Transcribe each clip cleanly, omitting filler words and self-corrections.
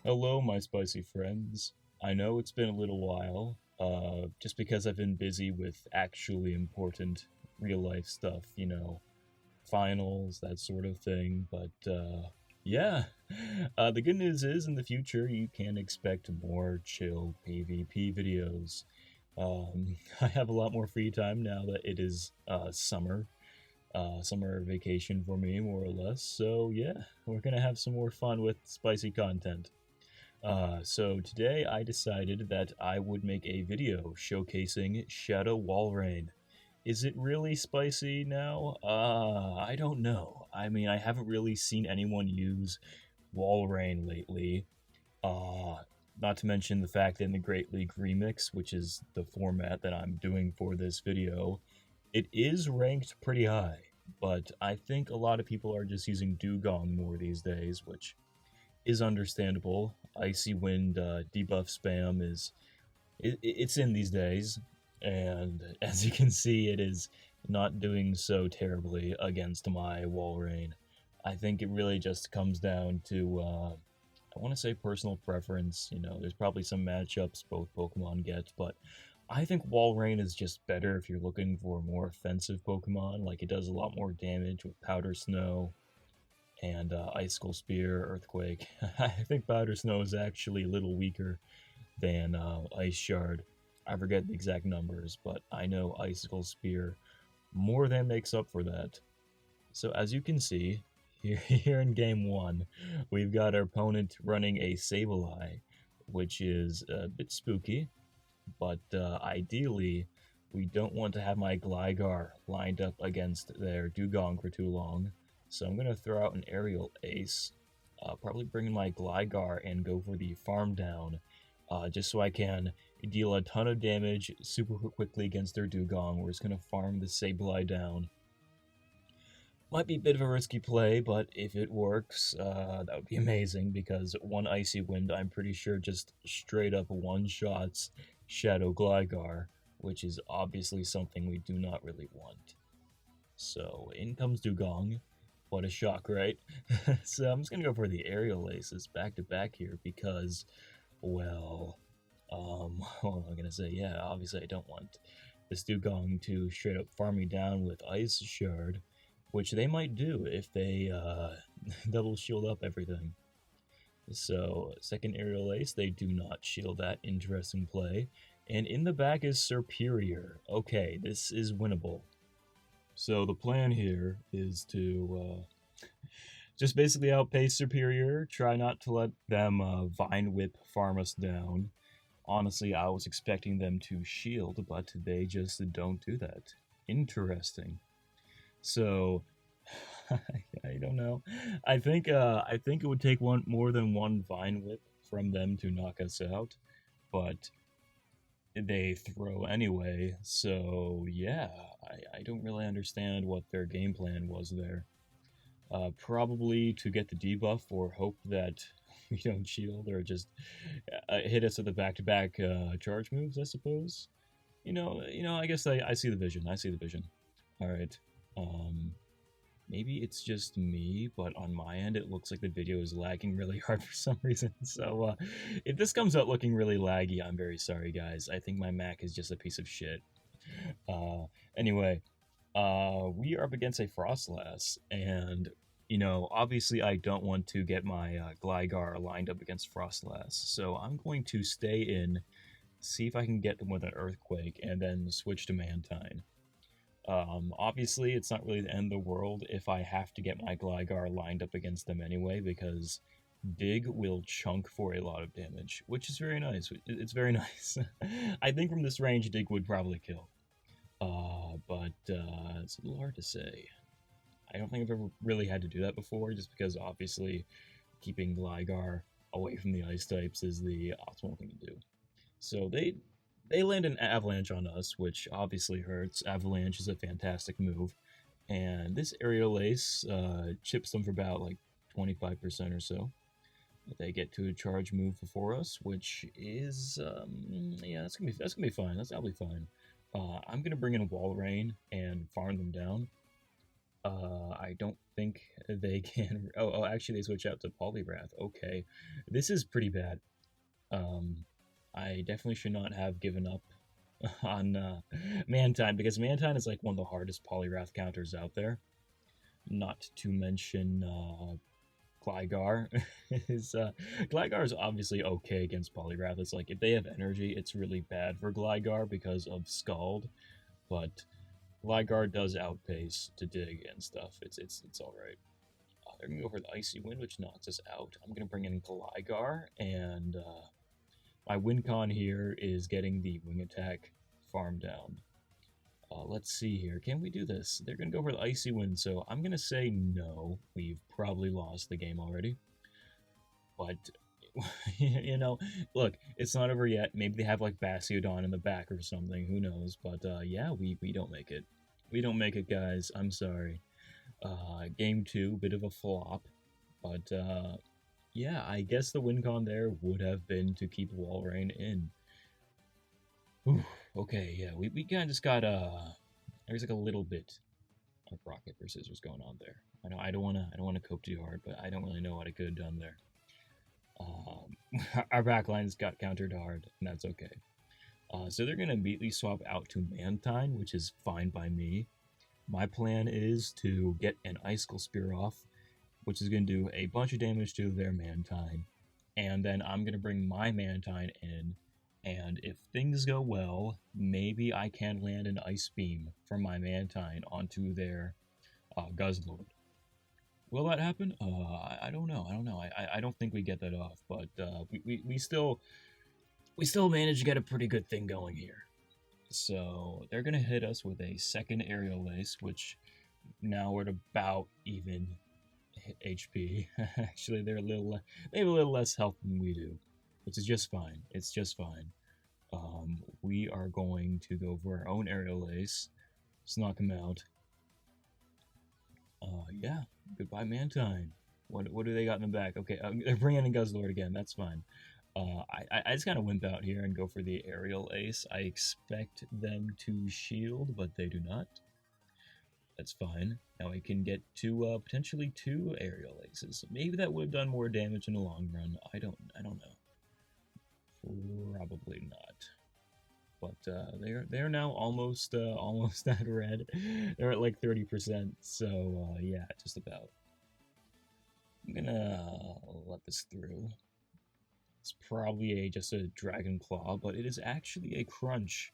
Hello, my spicy friends. I know it's been a little while, just because I've been busy with actually important real life stuff, finals, that sort of thing, but yeah. The good news is in the future you can expect more chill PvP videos. I have a lot more free time now that it is summer vacation for me, more or less, so yeah, we're gonna have some more fun with spicy content. So today I decided that I would make a video showcasing Shadow Walrein. Is it really spicy now? I don't know. I mean, I haven't really seen anyone use Walrein lately. Uh, Not to mention the fact that in the Great League Remix, which is the format that I'm doing for this video, it is ranked pretty high. But I think a lot of people are just using Dugong more these days, which is understandable. Icy Wind debuff spam it's in these days, and as you can see, it is not doing so terribly against my Walrein. I think it really just comes down to I want to say personal preference. There's probably some matchups both Pokemon get, but I think Walrein is just better if you're looking for a more offensive Pokemon. Like, it does a lot more damage with Powder Snow and Icicle Spear, Earthquake. I think Powder Snow is actually a little weaker than Ice Shard. I forget the exact numbers, but I know Icicle Spear more than makes up for that. So as you can see, here in Game 1, we've got our opponent running a Sableye, which is a bit spooky, but ideally, we don't want to have my Gligar lined up against their Dugong for too long. So I'm going to throw out an Aerial Ace, probably bring in my Gligar and go for the Farm Down, just so I can deal a ton of damage super quickly against their Dugong. We're just going to farm the Sableye down. Might be a bit of a risky play, but if it works, that would be amazing, because one Icy Wind, I'm pretty sure, just straight up one-shots Shadow Gligar, which is obviously something we do not really want. So in comes Dugong. What a shock, right? So I'm just gonna go for the Aerial Aces back to back here because, well, what am I gonna say? Yeah, obviously I don't want this Dugong to straight up farm me down with Ice Shard, which they might do if they double shield up everything. So second Aerial Ace, they do not shield that. Interesting play. And in the back is Superior. Okay, this is winnable. So the plan here is to just basically outpace Superior, try not to let them Vine Whip farm us down. Honestly, I was expecting them to shield, but they just don't do that. Interesting. So, I don't know. I think it would take more than one Vine Whip from them to knock us out, but they throw anyway, so yeah, I don't really understand what their game plan was there. Probably to get the debuff or hope that we don't shield, or just hit us with the back-to-back charge moves, I suppose. I guess I see the vision. I see the vision. All right. Maybe it's just me, but on my end, it looks like the video is lagging really hard for some reason. So if this comes out looking really laggy, I'm very sorry, guys. I think my Mac is just a piece of shit. Anyway, we are up against a Frostlass, and, obviously I don't want to get my Gligar lined up against Frostlass, so I'm going to stay in, see if I can get them with an Earthquake, and then switch to Mantine. Obviously, it's not really the end of the world if I have to get my Gligar lined up against them anyway, because Dig will chunk for a lot of damage, which is very nice. It's very nice. I think from this range, Dig would probably kill. But it's a little hard to say. I don't think I've ever really had to do that before, just because obviously keeping Gligar away from the ice types is the optimal thing to do. So they land an Avalanche on us, which obviously hurts. Avalanche is a fantastic move. And this Aerial Ace chips them for about like 25% or so. They get to a charge move before us, which is, yeah, that's gonna be fine. That's probably fine. I'm gonna bring in Walrein and farm them down. I don't think they can. Oh, actually, they switch out to Poliwrath. Okay, this is pretty bad. I definitely should not have given up on Mantine, because Mantine is like one of the hardest Poliwrath counters out there. Not to mention Gligar. Gligar is obviously okay against Poliwrath. It's like if they have energy, it's really bad for Gligar because of Scald, but Gligar does outpace to dig and stuff. It's all right. They're gonna go for the Icy Wind, which knocks us out. I'm gonna bring in Gligar, and my win con here is getting the Wing Attack farm down. Let's see here. Can we do this? They're going to go for the Icy Wind, so I'm going to say no. We've probably lost the game already. But, you know, look, it's not over yet. Maybe they have, like, Bastiodon in the back or something. Who knows? But, yeah, we don't make it. We don't make it, guys. I'm sorry. Game 2, bit of a flop. But, yeah, I guess the win con there would have been to keep Walrein in. Ooh, okay, yeah, we kind of just got there's like a little bit of rock paper scissors going on there. I don't wanna cope too hard, but I don't really know what I could have done there. Our backlines got countered hard, and that's okay. So they're gonna immediately swap out to Mantine, which is fine by me. My plan is to get an Icicle Spear off, which is gonna do a bunch of damage to their Mantine, and then I'm gonna bring my Mantine in. And if things go well, maybe I can land an Ice Beam from my Mantine onto their Guzzlord. Will that happen? I don't know. I don't think we get that off, but we still managed to get a pretty good thing going here. So they're gonna hit us with a second Aerial Ace, which now we're at about even HP. Actually, they have a little less health than we do, which is just fine. It's just fine. We are going to go for our own Aerial Ace. Let's knock him out. Yeah. Goodbye, Mantine. What do they got in the back? Okay, they're bringing in Guzzlord again. That's fine. I just kind of wimp out here and go for the Aerial Ace. I expect them to shield, but they do not. That's fine. Now I can get to potentially 2 Aerial Aces. Maybe that would have done more damage in the long run. I don't know. Probably not. But they're now almost at red. They're at like 30%. So yeah, just about. I'm gonna let this through. It's probably just a Dragon Claw, but it is actually a Crunch.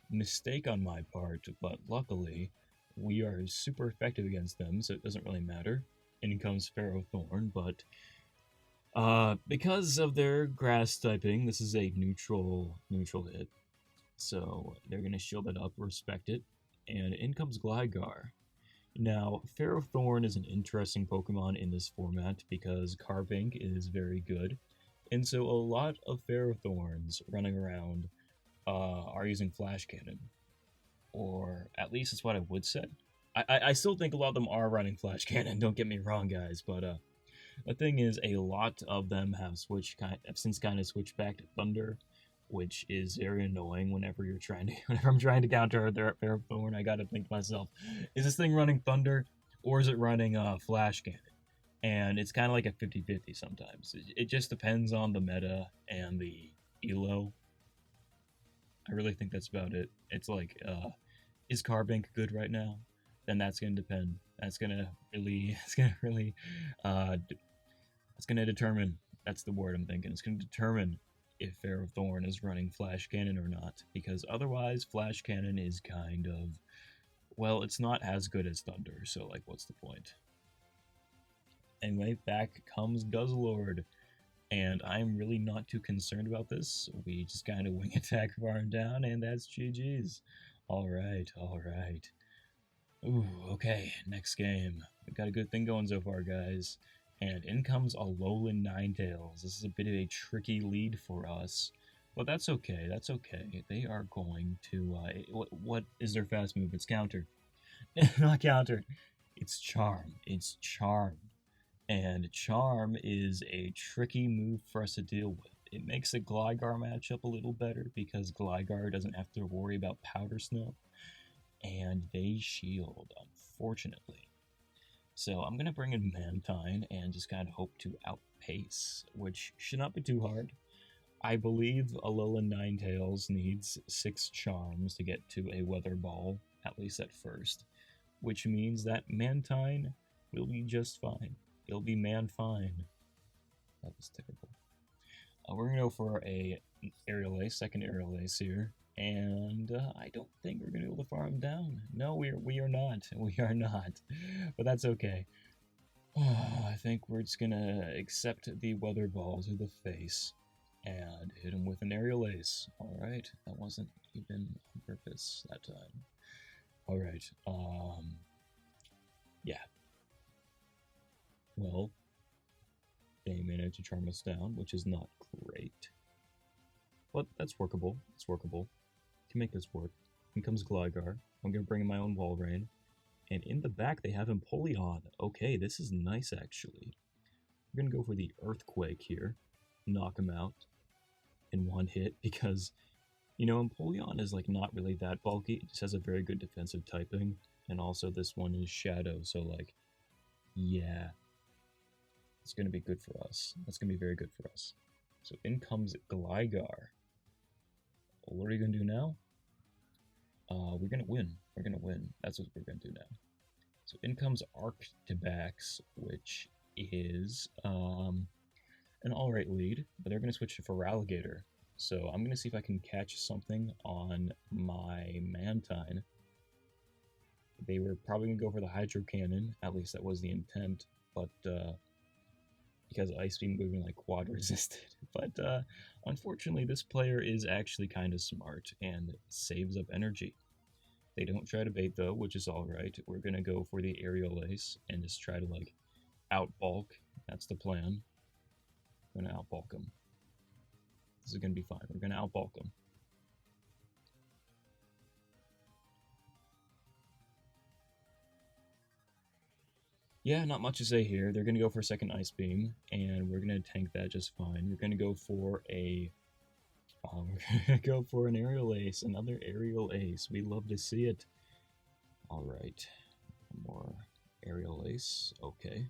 Mistake on my part, but luckily we are super effective against them, so it doesn't really matter. In comes Ferrothorn, but because of their grass typing, this is a neutral hit. So they're going to shield it up, respect it, and in comes Gligar. Now, Ferrothorn is an interesting Pokemon in this format because Carbink is very good, and so a lot of Ferrothorns running around are using Flash Cannon. Or at least that's what I would say. I still think a lot of them are running Flash Cannon, don't get me wrong, guys, but the thing is, a lot of them have since kind of switched back to Thunder, which is very annoying whenever I'm trying to counter their Ferrothorn. I gotta think to myself, is this thing running Thunder or is it running Flash Cannon? And it's kind of like a 50-50 sometimes. It just depends on the meta and the elo. I really think that's about it. It's like, is Carbink good right now? Then that's gonna depend. That's gonna determine. That's the word I'm thinking. It's gonna determine if Ferrothorn is running Flash Cannon or not, because otherwise Flash Cannon is kind of, well, it's not as good as Thunder, so like what's the point? Anyway, back comes Guzzlord, and I'm really not too concerned about this. We just kind of wing attack farm down, and that's GG's. Alright. Ooh, okay, next game. We've got a good thing going so far, guys. And in comes a Alolan Ninetales. This is a bit of a tricky lead for us. But that's okay, They are going to, what is their fast move? It's counter. Not counter. It's Charm. And Charm is a tricky move for us to deal with. It makes the Gligar matchup a little better because Gligar doesn't have to worry about Powder Snow. And they shield, unfortunately. So I'm going to bring in Mantine and just kind of hope to outpace, which should not be too hard. I believe Alolan Ninetales needs 6 charms to get to a Weather Ball, at least at first, which means that Mantine will be just fine. It'll be man-fine. That was terrible. We're going to go for a Aerial Ace, second Aerial Ace here, and I don't think we're going to be able to farm him down. No, we are not. We are not, but that's okay. I think we're just going to accept the Weather Ball to the face and hit him with an Aerial Ace. Alright, that wasn't even on purpose that time. Alright, yeah. Well, they managed to charm us down, which is not great. But that's workable. It's workable. Can make this work. In comes Gligar. I'm going to bring in my own Walrein. And in the back, they have Empoleon. Okay, this is nice, actually. We're going to go for the Earthquake here. Knock him out in one hit, because, you know, Empoleon is, like, not really that bulky. It just has a very good defensive typing. And also, this one is Shadow, so, like, yeah. It's going to be good for us. That's going to be very good for us. So in comes Gligar. What are we going to do now? We're going to win. We're going to win. That's what we're going to do now. So in comes Arctibax, which is an alright lead, but they're going to switch to Feraligatr. So I'm going to see if I can catch something on my Mantine. They were probably going to go for the Hydro Cannon. At least that was the intent. But because Ice Beam moving like quad resisted. But unfortunately, this player is actually kind of smart and saves up energy. They don't try to bait though, which is alright. We're going to go for the Aerial Ace and just try to like outbulk. That's the plan. We're going to outbulk him. This is going to be fine. We're going to outbulk him. Yeah, not much to say here. They're going to go for a second Ice Beam, and we're going to tank that just fine. We're going to go for a... we're going to go for an Aerial Ace, another Aerial Ace. We love to see it. Alright, more Aerial Ace, okay.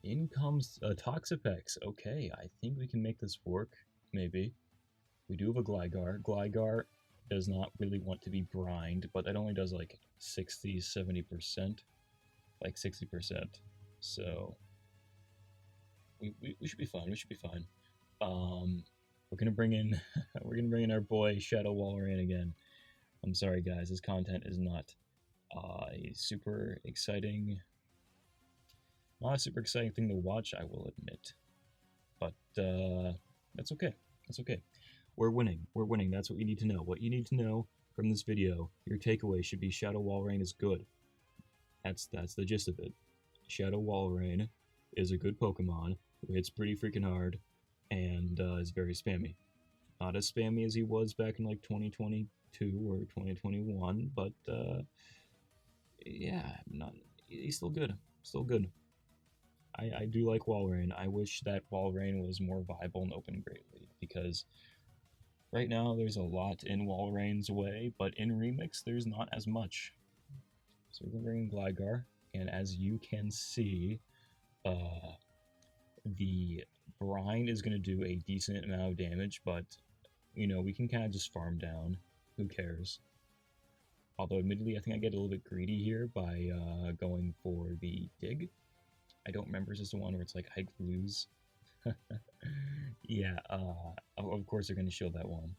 In comes Toxapex. Okay, I think we can make this work, maybe. We do have a Gligar. Gligar does not really want to be brined, but that only does like 60, 70%. Like 60%. So we should be fine. We should be fine. We're gonna bring in our boy Shadow Walrein again. I'm sorry guys, this content is not a super exciting thing to watch, I will admit. But that's okay. That's okay. We're winning. We're winning. That's what you need to know. What you need to know from this video, your takeaway should be Shadow Walrein is good. That's the gist of it. Shadow Walrein is a good Pokemon who hits pretty freaking hard and is very spammy. Not as spammy as he was back in like 2022 or 2021, but yeah, he's still good. Still good. I do like Walrein. I wish that Walrein was more viable and open greatly, because right now there's a lot in Walrein's way, but in Remix there's not as much. So we're going to bring in Gligar, and as you can see, the Brine is going to do a decent amount of damage, but, you know, we can kind of just farm down. Who cares? Although, admittedly, I think I get a little bit greedy here by going for the Dig. I don't remember, is this the one where it's like, I lose? Yeah, of course they're going to shield that one.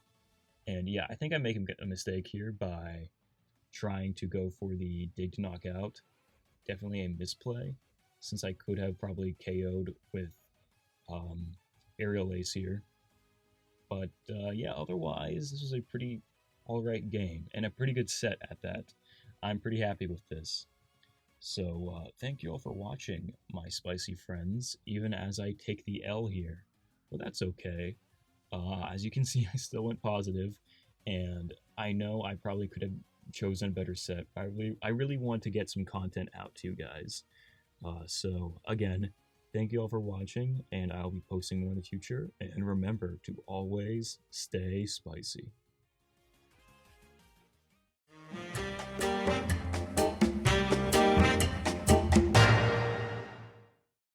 And yeah, I think I make him get a mistake here by trying to go for the Dig to knock out. Definitely a misplay, since I could have probably KO'd with Aerial Ace here. But yeah, otherwise, this was a pretty alright game, and a pretty good set at that. I'm pretty happy with this. So thank you all for watching, my spicy friends, even as I take the L here. But that's okay. As you can see, I still went positive, and I know I probably could have chosen a better set. I really want to get some content out to you guys. So again, thank you all for watching, and I'll be posting more in the future. And remember to always stay spicy.